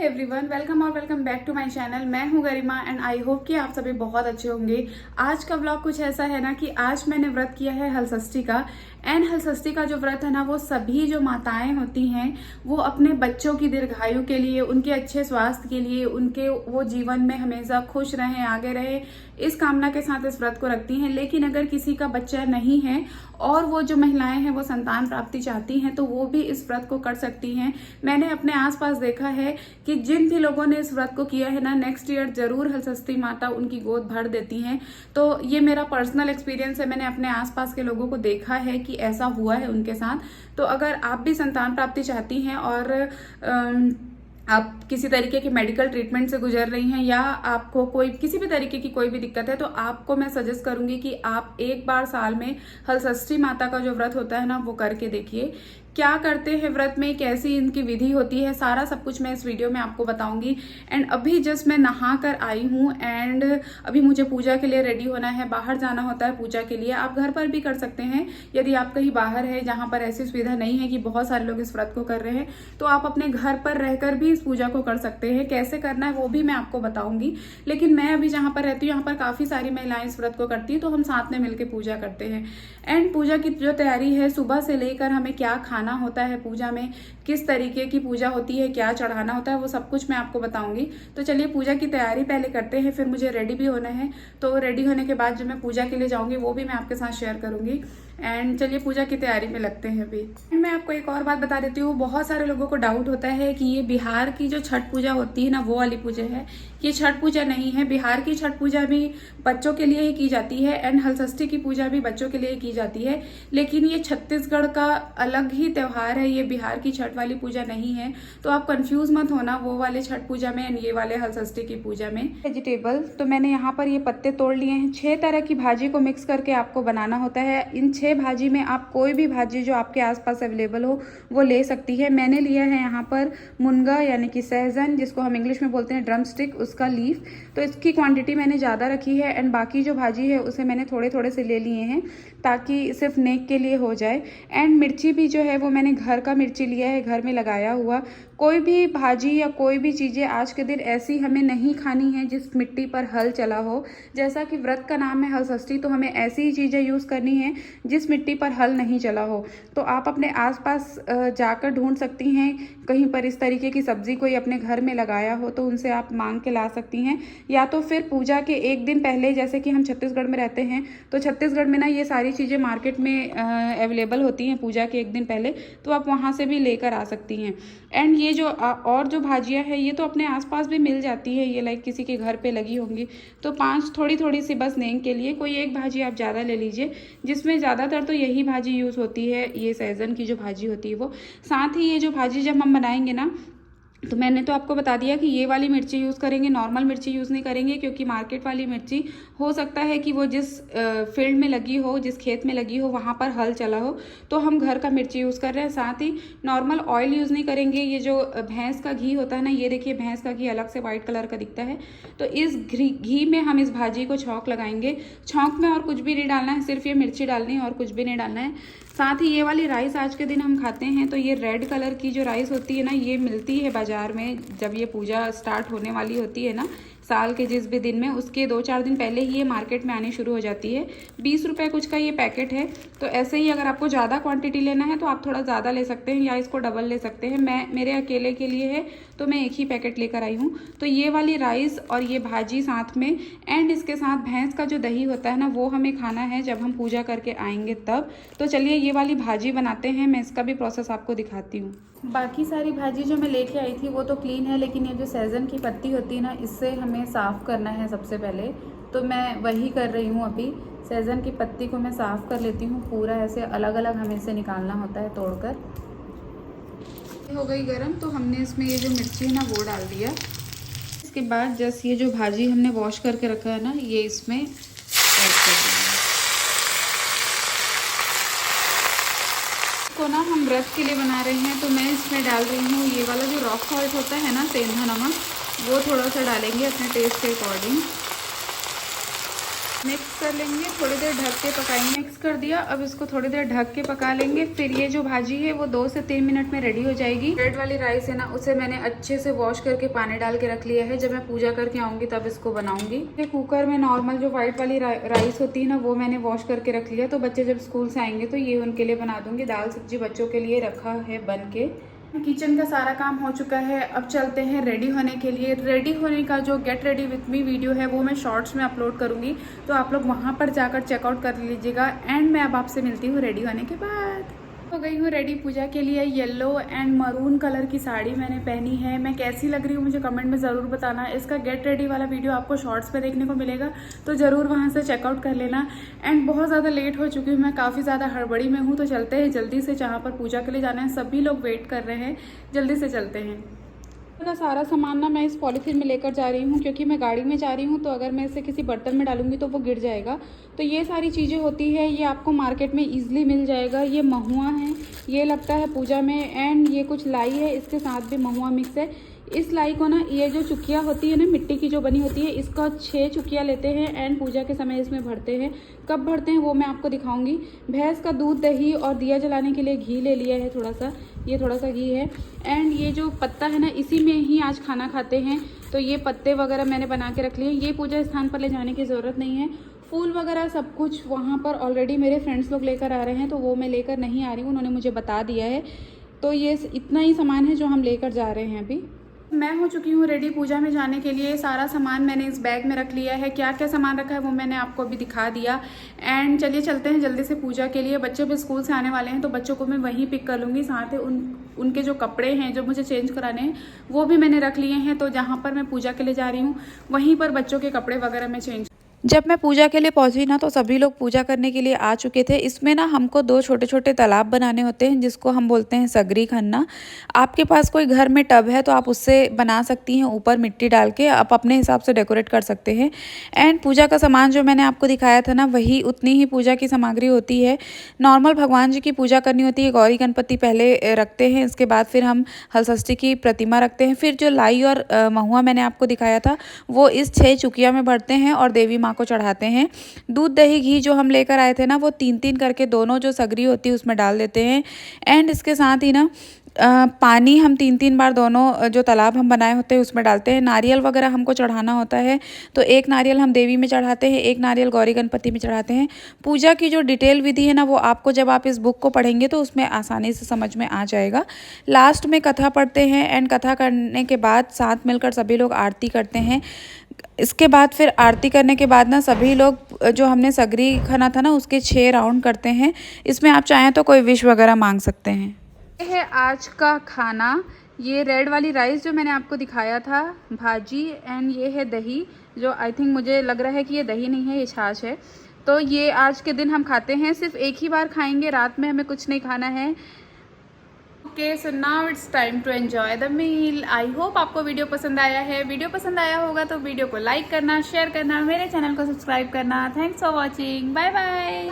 Everyone, welcome और welcome back to my channel. मैं हूं गरिमा एंड आई होप कि आप सभी बहुत अच्छे होंगे। आज का व्लॉग कुछ ऐसा है ना कि आज मैंने व्रत किया है हलषष्ठी का। एंड हलषष्ठी का जो व्रत है ना, वो सभी जो माताएं होती हैं वो अपने बच्चों की दीर्घायु के लिए, उनके अच्छे स्वास्थ्य के लिए, उनके वो जीवन में हमेशा खुश रहें, आगे रहे, इस कामना के साथ इस व्रत को रखती हैं। लेकिन अगर किसी का बच्चा नहीं है और वो जो महिलाएं हैं वो संतान प्राप्ति चाहती हैं तो वो भी इस व्रत को कर सकती हैं। मैंने अपने आसपास देखा है कि जिन भी लोगों ने इस व्रत को किया है ना, नेक्स्ट ईयर जरूर हलषष्ठी माता उनकी गोद भर देती हैं। तो ये मेरा पर्सनल एक्सपीरियंस है, मैंने अपने आसपास के लोगों को देखा है कि ऐसा हुआ है उनके साथ। तो अगर आप भी संतान प्राप्ति चाहती हैं और आप किसी तरीके की मेडिकल ट्रीटमेंट से गुजर रही हैं या आपको कोई किसी भी तरीके की कोई भी दिक्कत है, तो आपको मैं सजेस्ट करूंगी कि आप एक बार साल में हलषष्ठी माता का जो व्रत होता है ना, वो करके देखिए। क्या करते हैं व्रत में, कैसी इनकी विधि होती है, सारा सब कुछ मैं इस वीडियो में आपको बताऊंगी। एंड अभी जस्ट मैं नहा कर आई हूँ एंड अभी मुझे पूजा के लिए रेडी होना है, बाहर जाना होता है पूजा के लिए। आप घर पर भी कर सकते हैं यदि आप कहीं बाहर है जहाँ पर ऐसी सुविधा नहीं है कि बहुत सारे लोग इस व्रत को कर रहे हैं, तो आप अपने घर पर रहकर भी इस पूजा को कर सकते हैं। कैसे करना है वो भी मैं आपको बताऊंगी। लेकिन मैं अभी जहाँ पर रहती हूँ यहाँ पर काफी सारी महिलाएं इस व्रत को करती है, तो हम साथ में मिलकर पूजा करते हैं। एंड पूजा की जो तैयारी है, सुबह से लेकर हमें क्या खाना होता है पूजा में, किस तरीके की पूजा होती है, क्या चढ़ाना होता है, वो सब कुछ मैं आपको बताऊंगी। तो चलिए पूजा की तैयारी पहले करते हैं, फिर मुझे रेडी भी होना है। तो रेडी होने के बाद जो मैं पूजा के लिए जाऊंगी वो भी मैं आपके साथ शेयर करूंगी। एंड चलिए पूजा की तैयारी में लगते हैं। अभी मैं आपको एक और बात बता देती हूँ, बहुत सारे लोगों को डाउट होता है कि ये बिहार की जो छठ पूजा होती है ना, वो वाली पूजा है। ये छठ पूजा नहीं है। बिहार की छठ पूजा भी बच्चों के लिए ही की जाती है एंड हलषष्ठी की पूजा भी बच्चों के लिए की जाती है। लेकिन ये छत्तीसगढ़ का अलग ही त्योहार है, ये बिहार की छठ वाली पूजा नहीं है। तो आप कंफ्यूज मत होना वो वाले छठ पूजा में एंड ये वाले हलषष्ठी की पूजा में। वेजिटेबल तो मैंने यहाँ पर ये पत्ते तोड़ लिए हैं। 6 तरह की भाजी को मिक्स करके आपको बनाना होता है। इन 6 भाजी में आप कोई भी भाजी जो आपके आसपास अवेलेबल हो वो ले सकती है। मैंने लिया है यहाँ पर मुनगा यानी कि सहजन, जिसको हम इंग्लिश में बोलते हैं ड्रम स्टिक, उसका लीफ। तो इसकी क्वांटिटी मैंने ज़्यादा रखी है एंड बाकी जो भाजी है उसे मैंने थोड़े थोड़े से ले लिए हैं ताकि सिर्फ नेक के लिए हो जाए। एंड मिर्ची भी जो है वो मैंने घर का मिर्ची लिया है, घर में लगाया हुआ। कोई भी भाजी या कोई भी चीज़ें आज के दिन ऐसी हमें नहीं खानी है जिस मिट्टी पर हल चला हो। जैसा कि व्रत का नाम है हलषष्ठी, तो हमें ऐसी ही चीज़ें यूज़ करनी है जिस मिट्टी पर हल नहीं चला हो। तो आप अपने आसपास जाकर ढूंढ सकती हैं, कहीं पर इस तरीके की सब्जी कोई अपने घर में लगाया हो तो उनसे आप मांग के ला सकती हैं। या तो फिर पूजा के एक दिन पहले, जैसे कि हम छत्तीसगढ़ में रहते हैं तो छत्तीसगढ़ में ना ये सारी चीज़ें मार्केट में अवेलेबल होती हैं पूजा के एक दिन पहले, तो आप वहाँ से भी लेकर आ सकती हैं। एंड ये जो और जो भाजियाँ हैं ये तो अपने आसपास भी मिल जाती है, ये लाइक किसी के घर पे लगी होंगी। तो 5 थोड़ी थोड़ी सी बस नेंग के लिए, कोई एक भाजी आप ज़्यादा ले लीजिए, जिसमें ज़्यादातर तो यही भाजी यूज़ होती है, ये सहजन की जो भाजी होती है वो। साथ ही ये जो भाजी जब हम बनाएंगे ना, तो मैंने तो आपको बता दिया कि ये वाली मिर्ची यूज़ करेंगे, नॉर्मल मिर्ची यूज़ नहीं करेंगे, क्योंकि मार्केट वाली मिर्ची हो सकता है कि वो जिस फील्ड में लगी हो, जिस खेत में लगी हो, वहाँ पर हल चला हो। तो हम घर का मिर्ची यूज़ कर रहे हैं। साथ ही नॉर्मल ऑयल यूज़ नहीं करेंगे। ये जो भैंस का घी होता है ना, ये देखिए भैंस का घी अलग से वाइट कलर का दिखता है, तो इस घी में हम इस भाजी को छौंक लगाएंगे। छौंक में और कुछ भी नहीं डालना है, सिर्फ ये मिर्ची डालनी है और कुछ भी नहीं डालना है। साथ ही ये वाली राइस आज के दिन हम खाते हैं, तो ये रेड कलर की जो राइस होती है ना, ये मिलती है बाजार में। जब ये पूजा स्टार्ट होने वाली होती है ना, साल के जिस भी दिन में, उसके 2-4 दिन पहले ही ये मार्केट में आनी शुरू हो जाती है। 20 रुपये कुछ का ये पैकेट है। तो ऐसे ही अगर आपको ज़्यादा क्वांटिटी लेना है तो आप थोड़ा ज़्यादा ले सकते हैं या इसको डबल ले सकते हैं। मेरे अकेले के लिए है तो मैं एक ही पैकेट लेकर आई हूँ। तो ये वाली राइस और ये भाजी साथ में, एंड इसके साथ भैंस का जो दही होता है ना, वो हमें खाना है जब हम पूजा करके आएंगे तब। तो चलिए ये वाली भाजी बनाते हैं, मैं इसका भी प्रोसेस आपको दिखाती हूँ। बाकी सारी भाजी जो मैं लेके आई थी वो तो क्लीन है, लेकिन ये जो सहजन की पत्ती होती है ना, इससे हमें साफ़ करना है सबसे पहले। तो मैं वही कर रही हूँ अभी। सहजन की पत्ती को मैं साफ़ कर लेती हूँ पूरा, ऐसे अलग अलग हमें इसे निकालना होता है तोड़कर। हो गई गरम, तो हमने इसमें ये जो मिर्ची है ना वो डाल दिया। इसके बाद जस्ट ये जो भाजी हमने वॉश करके रखा है ना, ये इसमें ऐड कर दिया को ना हम व्रत के लिए बना रहे हैं, तो मैं इसमें डाल रही हूँ ये वाला जो रॉक सॉल्ट होता है ना, सेंधा नमक, वो थोड़ा सा डालेंगे अपने टेस्ट के अकॉर्डिंग। मिक्स कर लेंगे, थोड़ी देर ढक के पकाएंगे। मिक्स कर दिया, अब इसको थोड़ी देर ढक के पका लेंगे। फिर ये जो भाजी है वो 2 से 3 मिनट में रेडी हो जाएगी। रेड वाली राइस है ना, उसे मैंने अच्छे से वॉश करके पानी डाल के रख लिया है। जब मैं पूजा करके आऊंगी तब इसको बनाऊंगी। ये कुकर में नॉर्मल जो व्हाइट वाली राइस होती है ना, वो मैंने वॉश करके रख लिया। तो बच्चे जब स्कूल से आएंगे तो ये उनके लिए बना दूंगी। दाल सब्जी बच्चों के लिए रखा है बन के। किचन का सारा काम हो चुका है। अब चलते हैं रेडी होने के लिए। रेडी होने का जो get ready with me video है वो मैं शॉर्ट्स में अपलोड करूंगी, तो आप लोग वहां पर जाकर चेकआउट कर लीजिएगा। एंड मैं अब आपसे मिलती हूँ रेडी होने के बाद। हो गई हूँ रेडी पूजा के लिए। येलो एंड मरून कलर की साड़ी मैंने पहनी है। मैं कैसी लग रही हूँ मुझे कमेंट में ज़रूर बताना। इसका गेट रेडी वाला वीडियो आपको शॉर्ट्स पे देखने को मिलेगा, तो ज़रूर वहाँ से चेकआउट कर लेना। एंड बहुत ज़्यादा लेट हो चुकी हूँ मैं, काफ़ी ज़्यादा हड़बड़ी में हूँ। तो चलते हैं जल्दी से, जहाँ पर पूजा के लिए जाना है। सभी लोग वेट कर रहे हैं, जल्दी से चलते हैं। का सारा सामान ना मैं इस पॉलीथीन में लेकर जा रही हूँ, क्योंकि मैं गाड़ी में जा रही हूँ। तो अगर मैं इसे किसी बर्तन में डालूंगी तो वो गिर जाएगा। तो ये सारी चीज़ें होती है, ये आपको मार्केट में इजीली मिल जाएगा। ये महुआ है, ये लगता है पूजा में। एंड ये कुछ लाई है, इसके साथ भी महुआ मिक्स है। इस लाई को ना, ये जो चुकिया होती है ना मिट्टी की जो बनी होती है, इसका 6 चुकिया लेते हैं एंड पूजा के समय इसमें भरते हैं। कब भरते हैं वो मैं आपको दिखाऊंगी। भैंस का दूध, दही और दिया जलाने के लिए घी ले लिया है थोड़ा सा, ये थोड़ा सा घी है। एंड ये जो पत्ता है ना, इसी में ही आज खाना खाते हैं। तो ये पत्ते वगैरह मैंने बना के रख लिए। ये पूजा स्थान पर ले जाने की ज़रूरत नहीं है। फूल वगैरह सब कुछ वहाँ पर ऑलरेडी मेरे फ्रेंड्स लोग लेकर आ रहे हैं, तो वो मैं लेकर नहीं आ रही हूँ, उन्होंने मुझे बता दिया है। तो ये इतना ही सामान है जो हम लेकर जा रहे हैं अभी। मैं हो चुकी हूँ रेडी पूजा में जाने के लिए। सारा सामान मैंने इस बैग में रख लिया है। क्या क्या सामान रखा है वो मैंने आपको अभी दिखा दिया। एंड चलिए चलते हैं जल्दी से पूजा के लिए। बच्चे भी स्कूल से आने वाले हैं, तो बच्चों को मैं वहीं पिक कर लूँगी। साथ ही उनके जो कपड़े हैं जो मुझे चेंज कराने हैं वो भी मैंने रख लिए हैं। तो जहाँ पर मैं पूजा के लिए जा रही हूँ वहीं पर बच्चों के कपड़े वगैरह मैं चेंज। जब मैं पूजा के लिए पहुंची ना, तो सभी लोग पूजा करने के लिए आ चुके थे। इसमें ना हमको 2 छोटे छोटे तालाब बनाने होते हैं, जिसको हम बोलते हैं सगरी खन्ना। आपके पास कोई घर में टब है तो आप उससे बना सकती हैं, ऊपर मिट्टी डाल के आप अपने हिसाब से डेकोरेट कर सकते हैं। एंड पूजा का सामान जो मैंने आपको दिखाया था ना, वही उतनी ही पूजा की सामग्री होती है। नॉर्मल भगवान जी की पूजा करनी होती है। गौरी गणपति पहले रखते हैं, इसके बाद फिर हम हलषष्ठी की प्रतिमा रखते हैं। फिर जो लाई और महुआ मैंने आपको दिखाया था, वो इस 6 चुकिया में भरते हैं और देवी माँ को चढ़ाते हैं। दूध, दही, घी जो हम लेकर आए थे ना, वो 3-3 करके दोनों जो सगरी होती है उसमें डाल देते हैं। एंड इसके साथ ही ना पानी हम 3-3 बार दोनों जो तालाब हम बनाए होते हैं उसमें डालते हैं। नारियल वगैरह हमको चढ़ाना होता है, तो 1 नारियल हम देवी में चढ़ाते हैं, 1 नारियल गौरी गणपति में चढ़ाते हैं। पूजा की जो डिटेल विधि है ना, वो आपको जब आप इस बुक को पढ़ेंगे तो उसमें आसानी से समझ में आ जाएगा। लास्ट में कथा पढ़ते हैं एंड कथा करने के बाद साथ मिलकर सभी लोग आरती करते हैं। इसके बाद फिर आरती करने के बाद ना, सभी लोग जो हमने सगरी खाना था ना, उसके 6 राउंड करते हैं। इसमें आप चाहें तो कोई विश वगैरह मांग सकते हैं। ये है आज का खाना। ये रेड वाली राइस जो मैंने आपको दिखाया था, भाजी, एंड ये है दही, जो आई थिंक मुझे लग रहा है कि ये दही नहीं है, ये छाछ है। तो ये आज के दिन हम खाते हैं, सिर्फ एक ही बार खाएंगे, रात में हमें कुछ नहीं खाना है। Okay, so now it's time to enjoy the meal. I hope आपको वीडियो पसंद आया है। वीडियो पसंद आया होगा तो वीडियो को लाइक करना, शेयर करना, मेरे चैनल को सब्सक्राइब करना। Thanks for watching. Bye bye.